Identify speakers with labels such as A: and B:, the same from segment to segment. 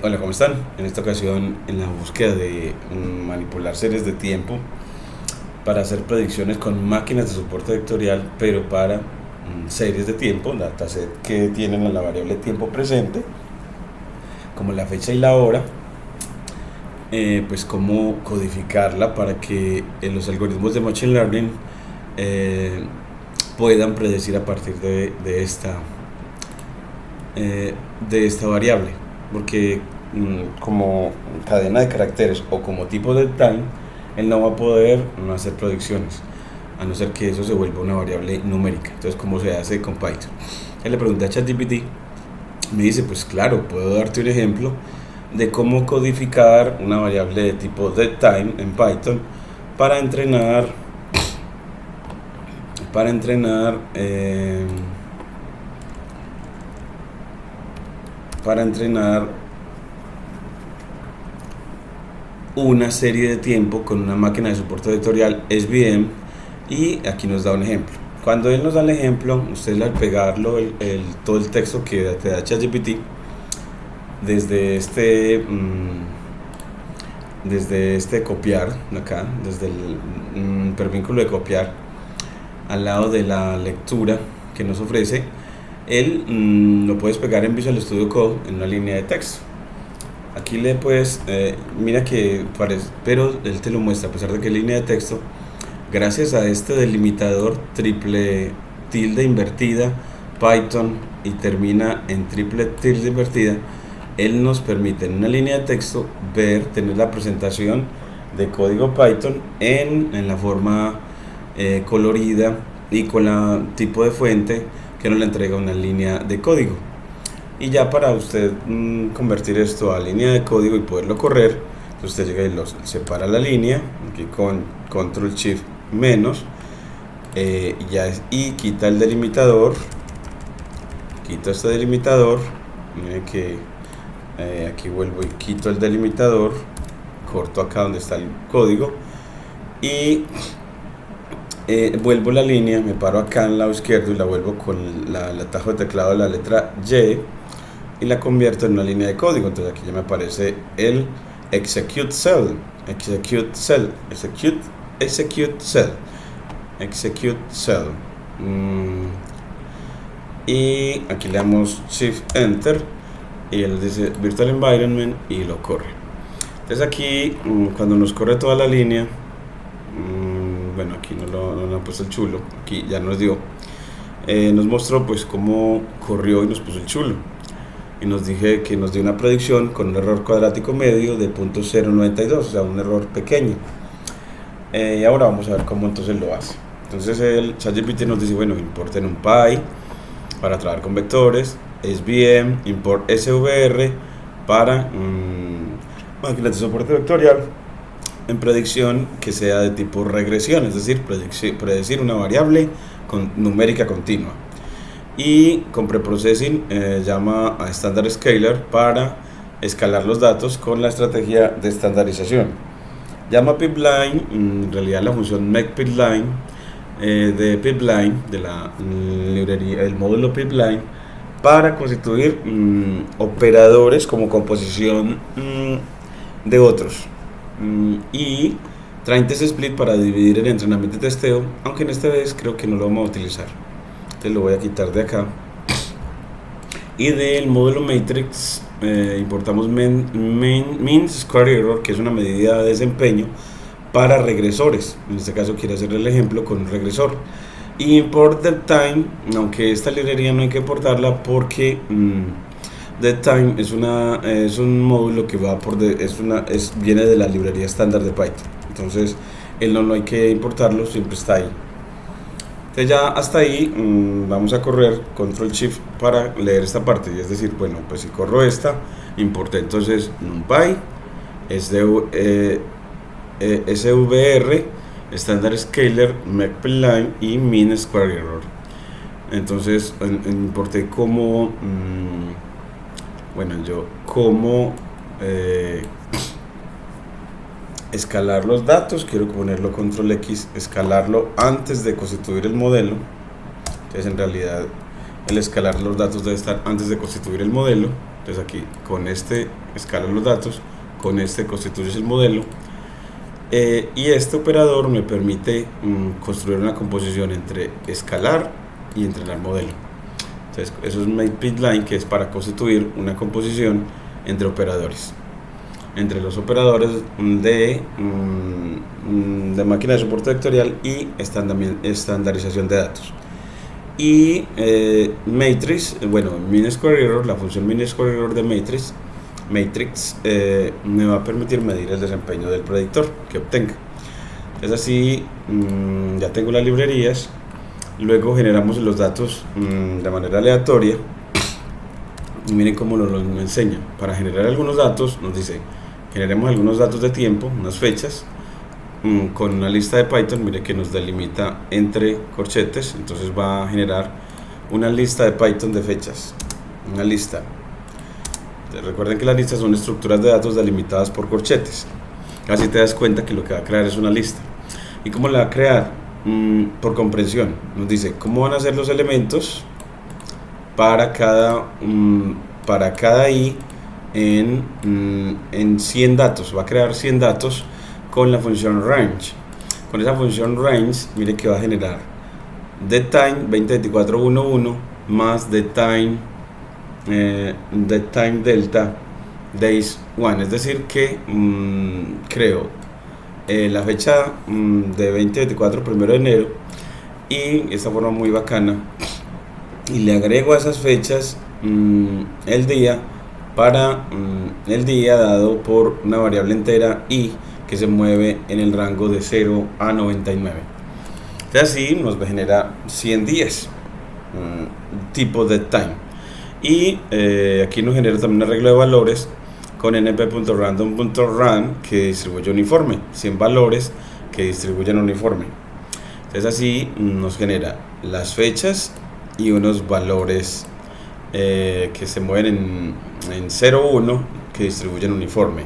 A: Hola, ¿cómo están? En esta ocasión, en la búsqueda de manipular series de tiempo para hacer predicciones con máquinas de soporte vectorial, pero para series de tiempo, dataset que tienen a la variable tiempo presente, como la fecha y la hora, pues cómo codificarla para que los algoritmos de Machine Learning eh, puedan predecir a partir de esta variable, porque como cadena de caracteres o como tipo de time, él no va a poder no hacer predicciones, a no ser que eso se vuelva una variable numérica. Entonces, ¿cómo se hace con Python? Él le pregunté a ChatGPT, me dice, pues claro, puedo darte un ejemplo de cómo codificar una variable de tipo time en Python para entrenar para entrenar eh, para entrenar una serie de tiempo con una máquina de soporte vectorial SVM. Y aquí nos da un ejemplo. Cuando él nos da el ejemplo, ustedes al pegarlo todo el texto que te da ChatGPT desde este copiar acá, desde el pervínculo de copiar al lado de la lectura que nos ofrece, él lo puedes pegar en Visual Studio Code en una línea de texto. Aquí le puedes, mira que parece, pero él te lo muestra, a pesar de que es línea de texto, gracias a este delimitador triple tilde invertida Python y termina en triple tilde invertida, él nos permite en una línea de texto tener la presentación de código Python en la forma colorida y con el tipo de fuente que nos le entrega una línea de código. Y ya para usted convertir esto a línea de código y poderlo correr, usted llega y separa la línea aquí con control shift menos y quita el delimitador, quito este delimitador. Miren que aquí vuelvo y quito el delimitador, corto acá donde está el código y vuelvo la línea, me paro acá en el lado izquierdo y la vuelvo con el atajo de teclado de la letra Y y la convierto en una línea de código. Entonces aquí ya me aparece el execute cell, y aquí le damos shift enter y él dice virtual environment y lo corre. Entonces aquí cuando nos corre toda la línea, bueno, aquí no ha puesto el chulo, aquí ya nos dio, nos mostró pues cómo corrió y nos puso el chulo y nos dije que nos dio una predicción con un error cuadrático medio de 0.092, o sea, un error pequeño. Y ahora vamos a ver cómo entonces lo hace. Entonces el ChatGPT nos dice, bueno, importa en un Py para trabajar con vectores, SVM, import SVR para máquinas de soporte vectorial en predicción que sea de tipo regresión, es decir, predecir una variable numérica continua. Y con preprocessing llama a standard scaler para escalar los datos con la estrategia de estandarización. Llama pipeline, en realidad la función make pipeline de pipeline de la librería, el módulo pipeline, para constituir operadores como composición de otros. Y trae test split para dividir el entrenamiento y testeo, aunque en esta vez creo que no lo vamos a utilizar. Entonces lo voy a quitar de acá. Y del módulo matrix importamos mean square error, que es una medida de desempeño para regresores. En este caso quiero hacer el ejemplo con un regresor. Y import time, aunque esta librería no hay que importarla porque time es un módulo que va viene de la librería estándar de Python. Entonces no hay que importarlo, siempre está ahí. Entonces ya hasta ahí vamos a correr control shift para leer esta parte, y es decir, bueno, pues si corro esta, importé entonces numpy, SVR, standard scaler, make pipeline y mean square error. Entonces importé como escalar los datos. Quiero ponerlo control X, escalarlo antes de constituir el modelo. Entonces en realidad el escalar los datos debe estar antes de constituir el modelo. Entonces aquí con este escalas los datos, con este constituyes el modelo, y este operador me permite construir una composición entre escalar y entrenar modelo. Entonces eso es makeBitLine, que es para constituir una composición entre operadores, entre los operadores de máquina de soporte vectorial y estandarización de datos. Y matrix, bueno, mean square error, la función mean square error de matrix me va a permitir medir el desempeño del predictor que obtenga. Es así, ya tengo las librerías, luego generamos los datos de manera aleatoria, y miren cómo nos enseña. Para generar algunos datos nos dice: generemos algunos datos de tiempo, unas fechas, con una lista de Python. Mire que nos delimita entre corchetes, entonces va a generar una lista de Python de fechas, una lista. Recuerden que las listas son estructuras de datos delimitadas por corchetes. Así te das cuenta que lo que va a crear es una lista. ¿Y cómo la va a crear? Por comprensión. Nos dice cómo van a ser los elementos para cada i en 100 datos. Va a crear 100 datos con la función range. Con esa función range, mire que va a generar deadtime 2024.11 más deadtime delta days 1. Es decir que creo la fecha de 2024, 1 de enero, y esta forma muy bacana, y le agrego a esas fechas el día, para el día dado por una variable entera i que se mueve en el rango de 0 a 99. Entonces así nos genera 100 días, tipo de time. Y aquí nos genera también un arreglo de valores con np.random.run que distribuye uniforme, 100 valores que distribuyen uniforme. Entonces así nos genera las fechas y unos valores que se mueven en 0, 1 que distribuyen uniforme.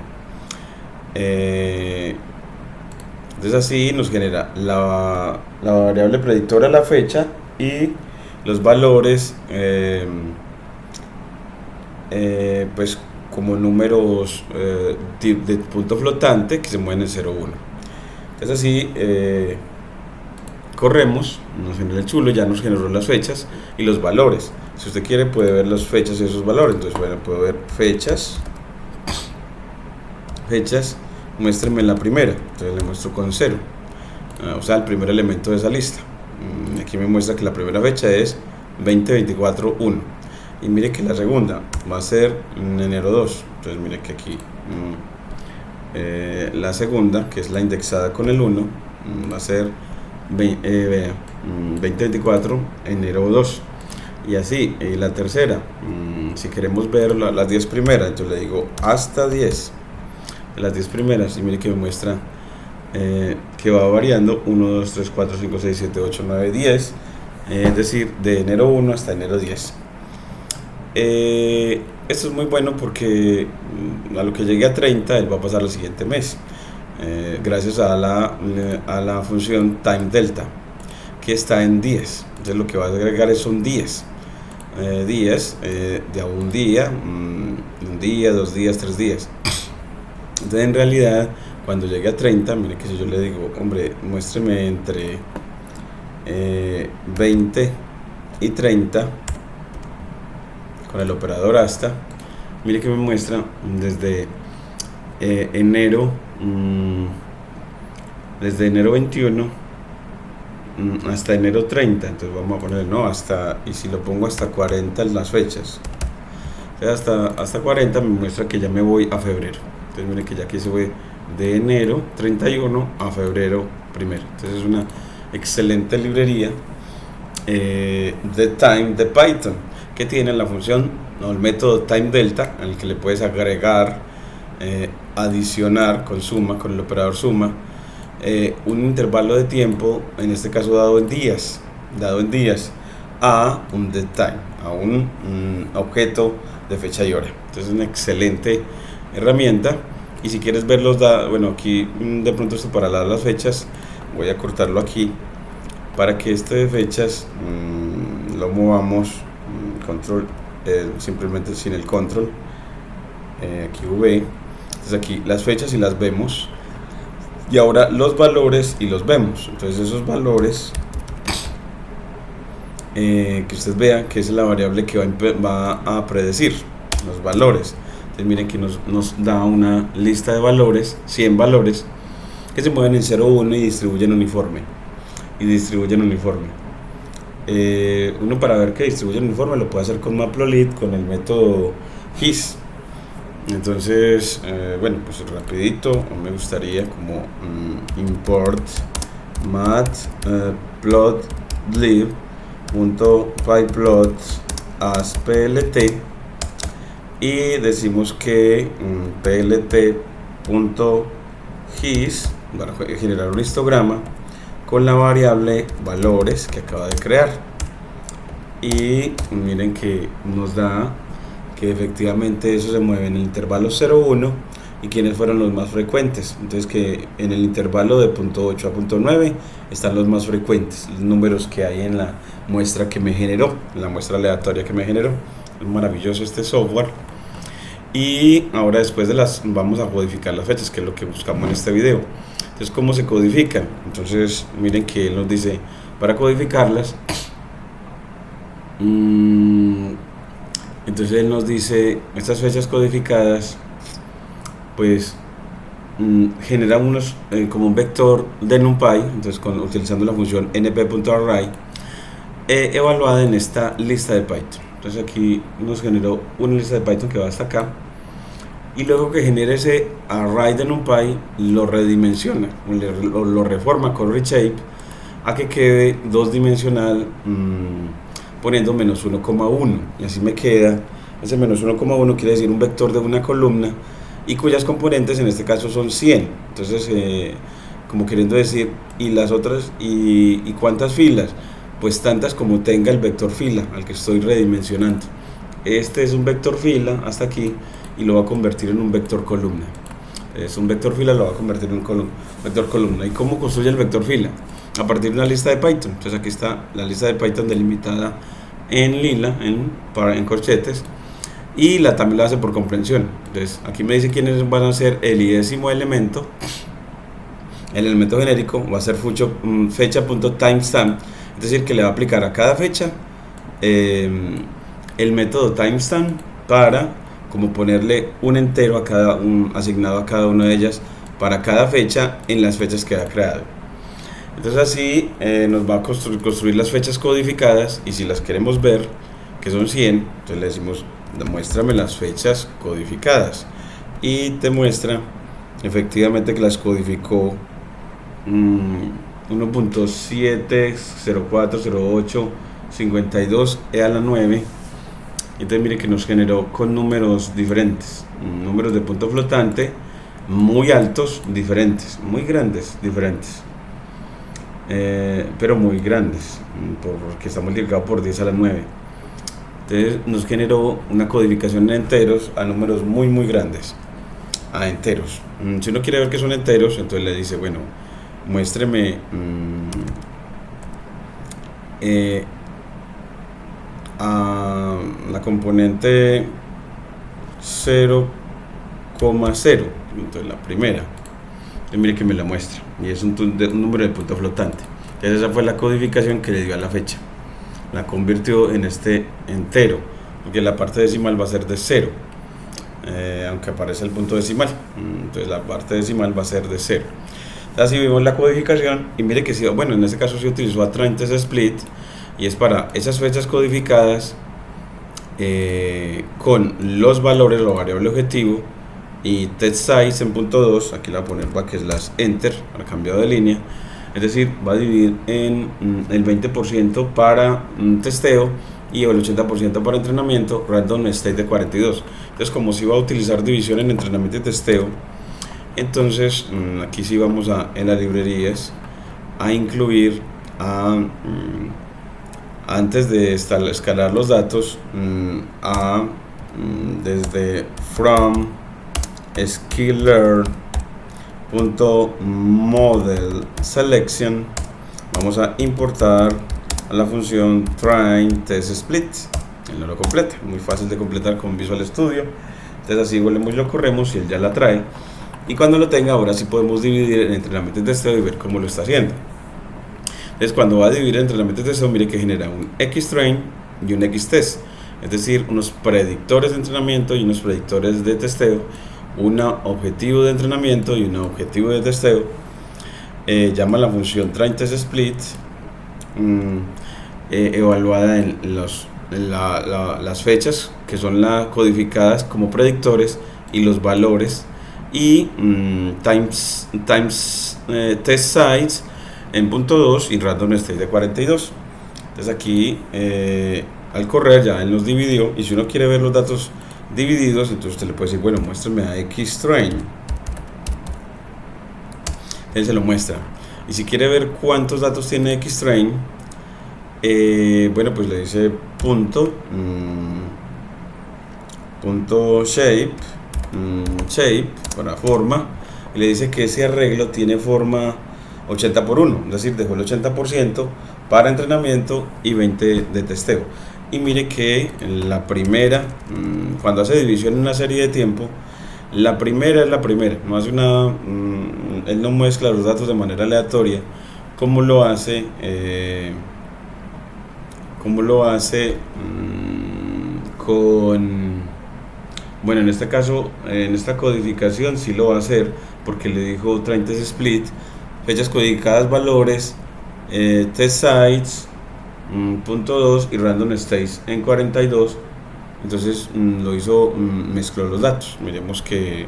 A: Entonces así nos genera la variable predictora, la fecha, y los valores pues como números de punto flotante que se mueven en 0, 1. Entonces así corremos, nos genera el chulo, ya nos generó las fechas y los valores. Si usted quiere puede ver las fechas y esos valores. Entonces bueno, puedo ver fechas, muéstreme la primera. Entonces le muestro con 0, o sea el primer elemento de esa lista. Aquí me muestra que la primera fecha es 2024.1, y mire que la segunda va a ser en enero 2. Entonces mire que aquí la segunda, que es la indexada con el 1, va a ser 2024 enero 2, y así. La tercera, si queremos ver las 10 primeras, entonces le digo hasta 10, las 10 primeras, y mire que me muestra que va variando 1, 2, 3, 4, 5, 6, 7, 8, 9, 10, es decir, de enero 1 hasta enero 10. Esto es muy bueno porque a lo que llegue a 30 él va a pasar al siguiente mes, gracias a la función time delta, que está en 10. Entonces lo que va a agregar son 10 de a un día, 2 días, 3 días. Entonces en realidad cuando llegue a 30, mire que si yo le digo, hombre, muéstreme entre 20 y 30 con el operador hasta, mire que me muestra desde enero 21 hasta enero 30. Entonces vamos a poner hasta, y si lo pongo hasta 40 en las fechas, hasta 40 me muestra que ya me voy a febrero. Entonces mire que ya aquí se voy de enero 31 a febrero 1. Entonces es una excelente librería de time de Python, que tiene la función el método time delta, en el que le puedes agregar, adicionar con suma, con el operador suma, un intervalo de tiempo, en este caso dado en días, a un deadtime, a un objeto de fecha y hora. Entonces es una excelente herramienta. Y si quieres ver los datos, bueno, aquí de pronto esto para las fechas, voy a cortarlo aquí para que este de fechas lo movamos, control, simplemente sin el control, aquí V. Entonces aquí las fechas y las vemos, y ahora los valores y los vemos. Entonces esos valores que ustedes vean que es la variable que va a predecir los valores. Entonces miren que nos da una lista de valores, 100 valores que se mueven en 0, 1 y distribuyen uniforme. Uno, para ver que distribuyen uniforme, lo puede hacer con Matplotlib con el método his. Entonces bueno, pues rapidito me gustaría como import matplotlib.pyplot as plt, y decimos que plt.his va a generar un histograma con la variable valores que acaba de crear, y miren que nos da que efectivamente eso se mueve en el intervalo 0, 1, y quiénes fueron los más frecuentes. Entonces que en el intervalo de .8 a .9 están los más frecuentes, los números que hay en la muestra que me generó, la muestra aleatoria que me generó. Es maravilloso este software. Y ahora después vamos a codificar las fechas, que es lo que buscamos en este video. Entonces, ¿cómo se codifican? Entonces miren que él nos dice para codificarlas. Entonces él nos dice, estas fechas codificadas pues genera como un vector de NumPy, entonces utilizando la función np.array evaluada en esta lista de Python. Entonces aquí nos generó una lista de Python que va hasta acá, y luego que genere ese array de NumPy lo redimensiona, lo reforma con reshape a que quede dos dimensional, poniendo menos 1,1, y así me queda ese menos 1,1, quiere decir un vector de una columna y cuyas componentes en este caso son 100. Entonces como queriendo decir, y las otras, y cuántas filas, pues tantas como tenga el vector fila al que estoy redimensionando. Este es un vector fila hasta aquí, y lo va a convertir en un vector columna. Es un vector fila, lo va a convertir en un vector columna. ¿Y cómo construye el vector fila? A partir de una lista de Python. Entonces aquí está la lista de Python delimitada en lila, en corchetes, y también la hace por comprensión. Entonces aquí me dice quiénes van a ser el idécimo elemento. El elemento genérico va a ser fecha.timestamp, es decir, que le va a aplicar a cada fecha el método timestamp para como ponerle un entero asignado a cada una de ellas para cada fecha en las fechas que ha creado. Entonces así nos va a construir las fechas codificadas, y si las queremos ver, que son 100, entonces le decimos demuéstrame las fechas codificadas, y te muestra efectivamente que las codificó 1.7040852 a la 9. Entonces mire que nos generó con números diferentes, números de punto flotante muy altos, diferentes, muy grandes, diferentes, pero muy grandes, porque está multiplicado por 10 a la 9. Entonces nos generó una codificación en enteros a números muy muy grandes, a enteros. Si uno quiere ver que son enteros, entonces le dice, bueno, muéstreme a la componente 0,0, entonces la primera. Entonces mire que me la muestra, y es un número de punto flotante. Entonces esa fue la codificación que le dio a la fecha, la convirtió en este entero, porque la parte decimal va a ser de 0, aunque aparece el punto decimal. Entonces la parte decimal va a ser de 0. Así vimos la codificación, y mire que sí, bueno, en este caso se utilizó a Traintes Split, y es para esas fechas codificadas con los valores, la variable objetivo, y text size en punto 2, aquí la voy a poner backslash enter para cambiado de línea, es decir, va a dividir en el 20% para testeo y el 80% para entrenamiento, random state de 42. Entonces, como si va a utilizar división en entrenamiento y testeo, entonces aquí sí vamos en las librerías a incluir antes de escalar los datos desde from sklearn.model selection vamos a importar a la función train test split. Él no lo completa, muy fácil de completar con Visual Studio. Entonces así volvemos y lo corremos y él ya la trae. Y cuando lo tenga, ahora sí podemos dividir en entrenamiento y testeo y ver cómo lo está haciendo. Entonces cuando va a dividir entrenamiento y testeo, mire que genera un Xtrain y un Xtest. Es decir, unos predictores de entrenamiento y unos predictores de testeo, un objetivo de entrenamiento y un objetivo de testeo. Llama la función trainTestSplit, evaluada en las fechas que son codificadas como predictores y los valores, y test size en punto 2 y random state de 42. Entonces aquí al correr ya él nos dividió, y si uno quiere ver los datos divididos, entonces usted le puede decir, bueno, muéstrame a Xtrain. Él se lo muestra. Y si quiere ver cuántos datos tiene Xtrain, bueno, pues le dice punto shape para forma, y le dice que ese arreglo tiene forma 80 por 1, es decir, dejó el 80% para entrenamiento y 20 de testeo. Y mire que la primera, cuando hace división en una serie de tiempo, la primera es la primera, no hace él no mezcla los datos de manera aleatoria, como lo hace con, bueno, en este caso, en esta codificación sí lo va a hacer, porque le dijo trainTestSplit, fechas codificadas, valores, test sites, punto 2 y random states en 42. Entonces lo hizo, mezcló los datos. Miremos que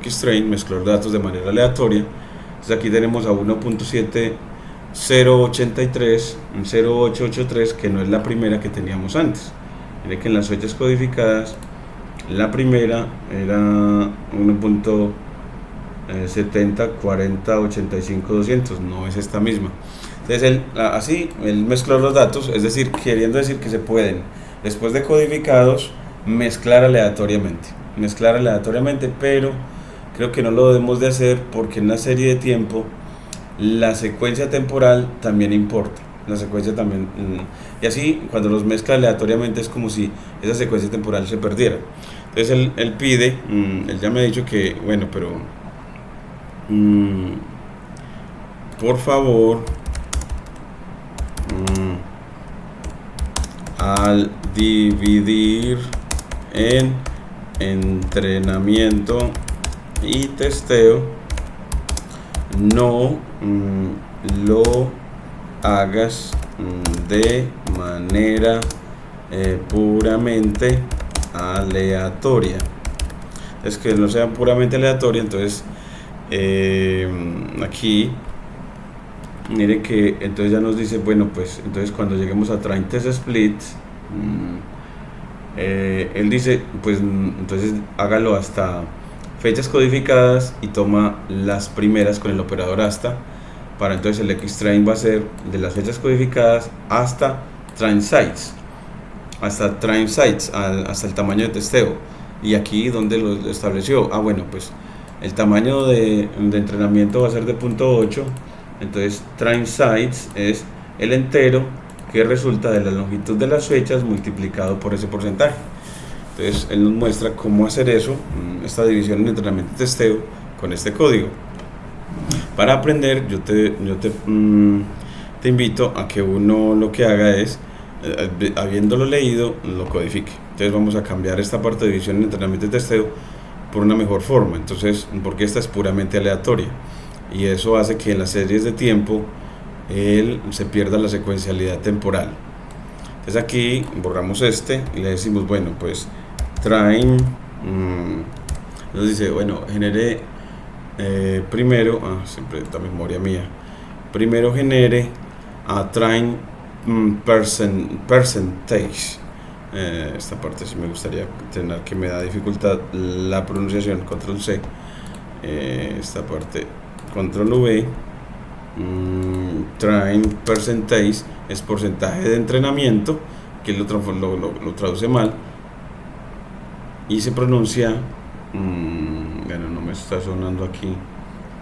A: Xtrain mezcló los datos de manera aleatoria. Entonces aquí tenemos a 1.7083, que no es la primera que teníamos antes. Mire que en las fechas codificadas la primera era 1.704085.200, no es esta misma. Entonces él mezcló los datos, es decir, queriendo decir que se pueden, después de codificados, mezclar aleatoriamente, pero creo que no lo debemos de hacer, porque en una serie de tiempo la secuencia temporal también importa, y así cuando los mezcla aleatoriamente es como si esa secuencia temporal se perdiera. Entonces él pide, él ya me ha dicho que, bueno, pero por favor, al dividir en entrenamiento y testeo, no lo hagas de manera puramente aleatoria. Es que no sea puramente aleatoria. Entonces aquí mire que entonces ya nos dice, bueno, pues entonces cuando lleguemos a trainTestSplit, él dice, pues entonces hágalo hasta fechas codificadas y toma las primeras con el operador hasta, para entonces el Xtrain va a ser de las fechas codificadas hasta trainSites, hasta el tamaño de testeo. Y aquí donde lo estableció, bueno, pues el tamaño de entrenamiento va a ser de punto 8. Entonces trainSites es el entero que resulta de la longitud de las fechas multiplicado por ese porcentaje. Entonces él nos muestra cómo hacer eso, esta división en entrenamiento y testeo con este código. Para aprender, yo te invito a que uno lo que haga es, habiéndolo leído, lo codifique. Entonces vamos a cambiar esta parte de división en entrenamiento y testeo por una mejor forma. Entonces, porque esta es puramente aleatoria, y eso hace que en las series de tiempo se pierda la secuencialidad temporal. Entonces aquí borramos y le decimos, bueno, pues train, nos dice, bueno, genere primero, siempre esta memoria mía, primero genere a train percentage. Esta parte sí me gustaría tener, que me da dificultad la pronunciación, control C, esta parte control V. Train percentage es porcentaje de entrenamiento, que lo traduce mal y se pronuncia, bueno, no me está sonando aquí,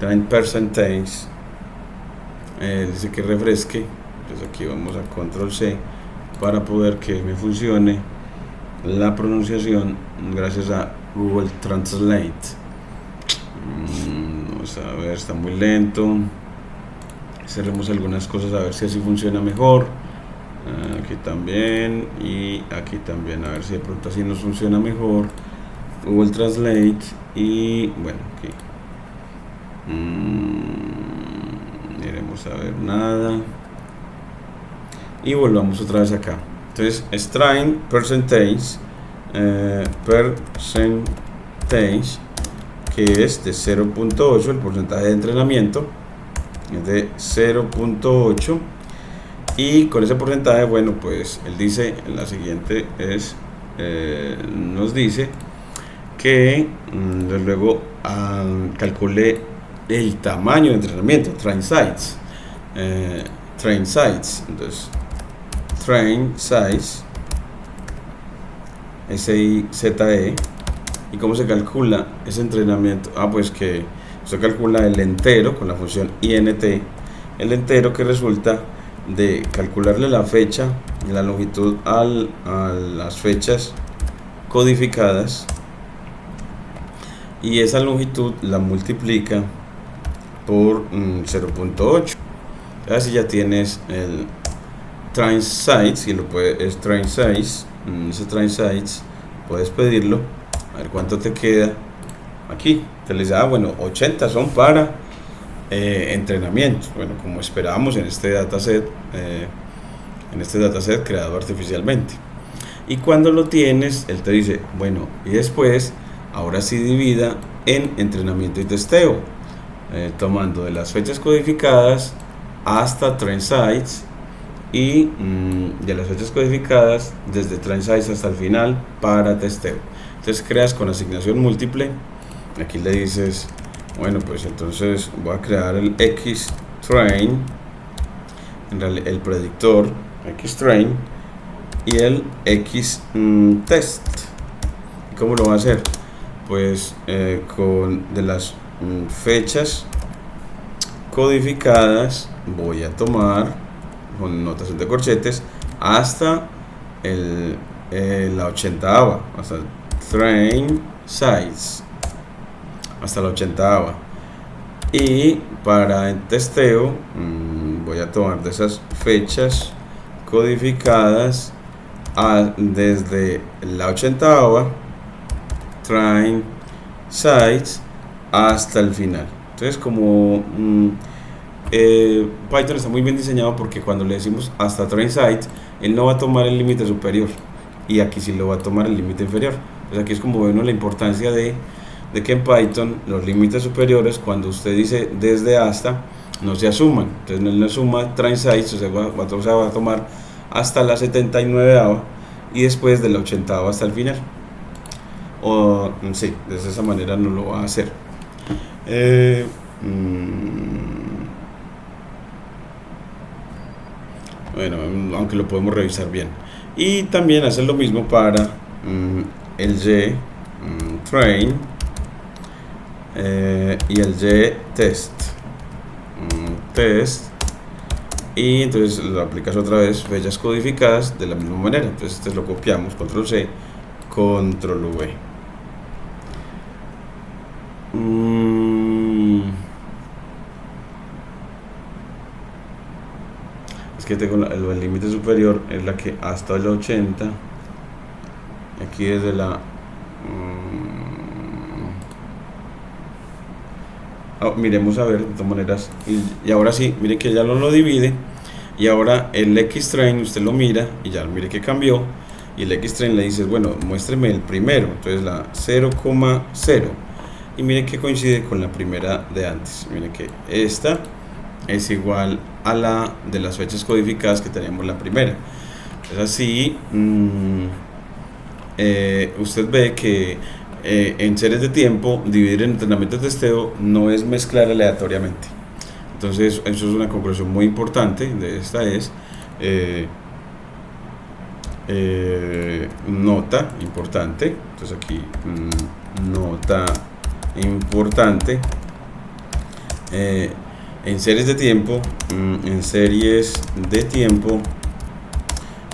A: train percentage, dice que refresque. Entonces aquí vamos a control C para poder que me funcione la pronunciación, gracias a Google Translate. Vamos a ver, está muy lento. Cerremos algunas cosas a ver si así funciona mejor. Aquí también y aquí también, a ver si de pronto así nos funciona mejor Google Translate. Y bueno, aquí iremos a ver nada y volvamos otra vez acá. Entonces strain percentage, que es de 0.8, el porcentaje de entrenamiento es de 0.8, y con ese porcentaje, bueno, pues él dice, en la siguiente es, nos dice que luego calcule el tamaño de entrenamiento, train size, entonces train size, SIZE. ¿Y cómo se calcula ese entrenamiento? Pues que se calcula el entero con la función int, el entero que resulta de calcularle la fecha y la longitud a las fechas codificadas, y esa longitud la multiplica por 0.8. Así ya tienes el train size, y lo puedes, train size, ese train size puedes pedirlo, a ver cuánto te queda. Aquí te les da, bueno, 80 son para entrenamiento, bueno, como esperábamos en este dataset, creado artificialmente. Y cuando lo tienes, él te dice, bueno, y después ahora sí divida en entrenamiento y testeo, tomando de las fechas codificadas hasta train size, y de las fechas codificadas desde train size hasta el final para testeo. Entonces creas con asignación múltiple. Aquí le dices, bueno, pues entonces voy a crear el xtrain, el predictor xtrain, y el xtest. ¿Y cómo lo va a hacer? Pues con de las fechas codificadas voy a tomar con notación de corchetes hasta la 80ava, hasta train size, hasta la 80ava. Y para el testeo voy a tomar de esas fechas codificadas desde la 80ava train size hasta el final. Entonces, como Python está muy bien diseñado, porque cuando le decimos hasta train size, él no va a tomar el límite superior, y aquí sí lo va a tomar el límite inferior. Pues aquí es como bueno la importancia de que en Python los límites superiores, cuando usted dice desde hasta, no se asuman. Entonces no le suma train size, o sea, va a tomar hasta la 79ava y después de la 80ava hasta el final. O sí, de esa manera no lo va a hacer. Bueno, aunque lo podemos revisar bien. Y también hacer lo mismo para el train y el test. Y entonces lo aplicas otra vez, fechas codificadas de la misma manera. Entonces este lo copiamos, control C, control V. Es que tengo el límite superior es la que hasta el 80. Aquí desde la miremos a ver de todas maneras, y ahora sí, miren que ya lo divide, y ahora el xtrain usted lo mira y ya mire que cambió, y el xtrain le dices, bueno, muéstreme el primero, entonces la 0,0, y miren que coincide con la primera de antes. Miren que esta es igual a la de las fechas codificadas que teníamos la primera. Es así, usted ve que en series de tiempo dividir en entrenamiento y testeo no es mezclar aleatoriamente. Entonces eso es una conclusión muy importante de esta, es nota importante. Entonces aquí nota importante, en series de tiempo,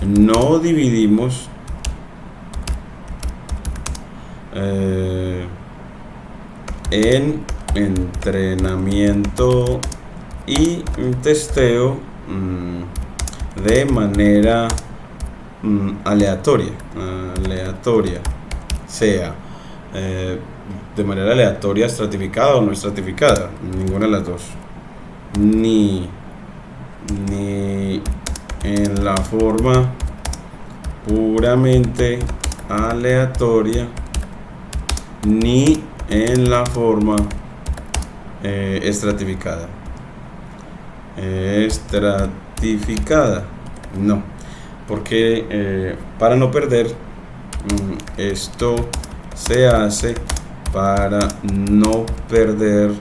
A: no dividimos en entrenamiento y testeo de manera aleatoria, sea de manera aleatoria estratificada o no estratificada, ninguna de las dos, ni en la forma puramente aleatoria, ni en la forma estratificada. No, porque para no perder, esto se hace para no perder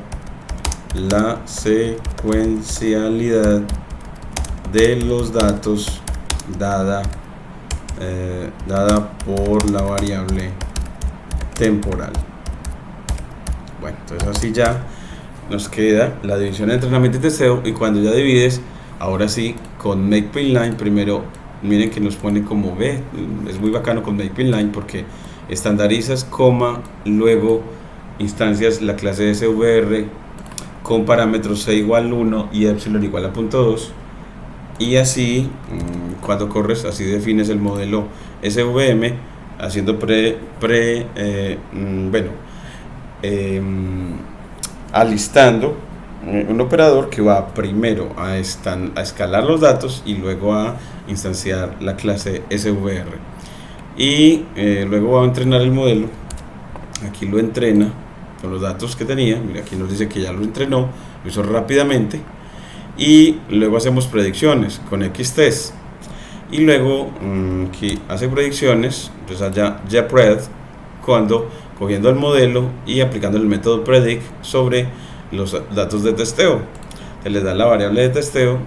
A: la secuencialidad de los datos dada por la variable temporal. Bueno, entonces así ya nos queda la división de entrenamiento y testeo, y cuando ya divides, ahora sí, con Make-Line, primero, miren que nos pone como B, es muy bacano con Make-Line porque estandarizas, luego instancias la clase SVR con parámetros C igual 1 y epsilon igual a 0.2, y así cuando corres, así defines el modelo SVM haciendo alistando un operador que va primero a escalar los datos y luego a instanciar la clase SVR, y luego va a entrenar el modelo. Aquí lo entrena con los datos que tenía, mira, aquí nos dice que ya lo entrenó, lo hizo rápidamente, y luego hacemos predicciones con XTest, y luego aquí hace predicciones, pues allá JPred, cogiendo el modelo y aplicando el método predict sobre los datos de testeo. Se les da la variable de testeo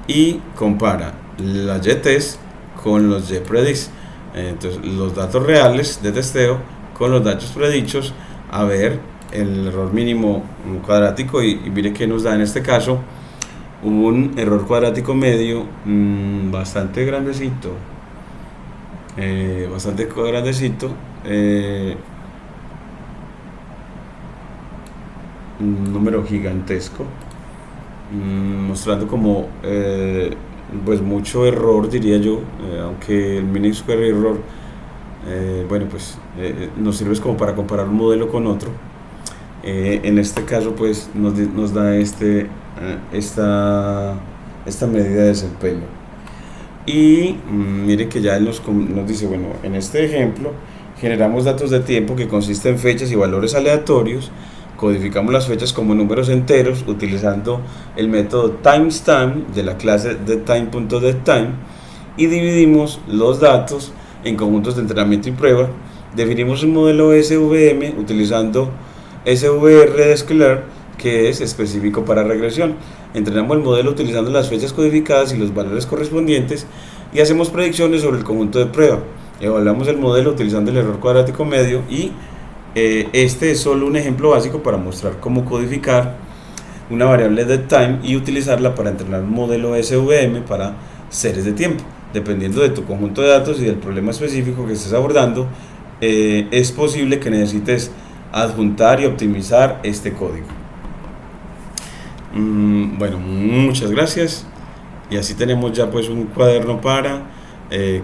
A: y compara la JTest con los JPredicts, entonces los datos reales de testeo con los datos predichos, a ver el error mínimo cuadrático, y mire que nos da en este caso un error cuadrático medio bastante grandecito, un número gigantesco, mostrando como pues mucho error, diría yo, aunque el mean square error nos sirve como para comparar un modelo con otro. En este caso pues nos da esta medida de desempeño, y mire que ya él nos dice, bueno, en este ejemplo generamos datos de tiempo que consisten en fechas y valores aleatorios. Codificamos las fechas como números enteros utilizando el método timestamp de la clase DetTime.DetTime, y dividimos los datos en conjuntos de entrenamiento y prueba. Definimos un modelo SVM utilizando SVR de escalar, que es específico para regresión. Entrenamos el modelo utilizando las fechas codificadas y los valores correspondientes, y hacemos predicciones sobre el conjunto de prueba. Evaluamos el modelo utilizando el error cuadrático medio, y este es solo un ejemplo básico para mostrar cómo codificar una variable de time y utilizarla para entrenar un modelo SVM para series de tiempo. Dependiendo de tu conjunto de datos y del problema específico que estés abordando, es posible que necesites adjuntar y optimizar este código. Bueno, muchas gracias, y así tenemos ya pues un cuaderno para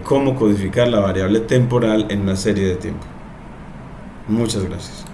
A: cómo codificar la variable temporal en una serie de tiempo. Muchas gracias.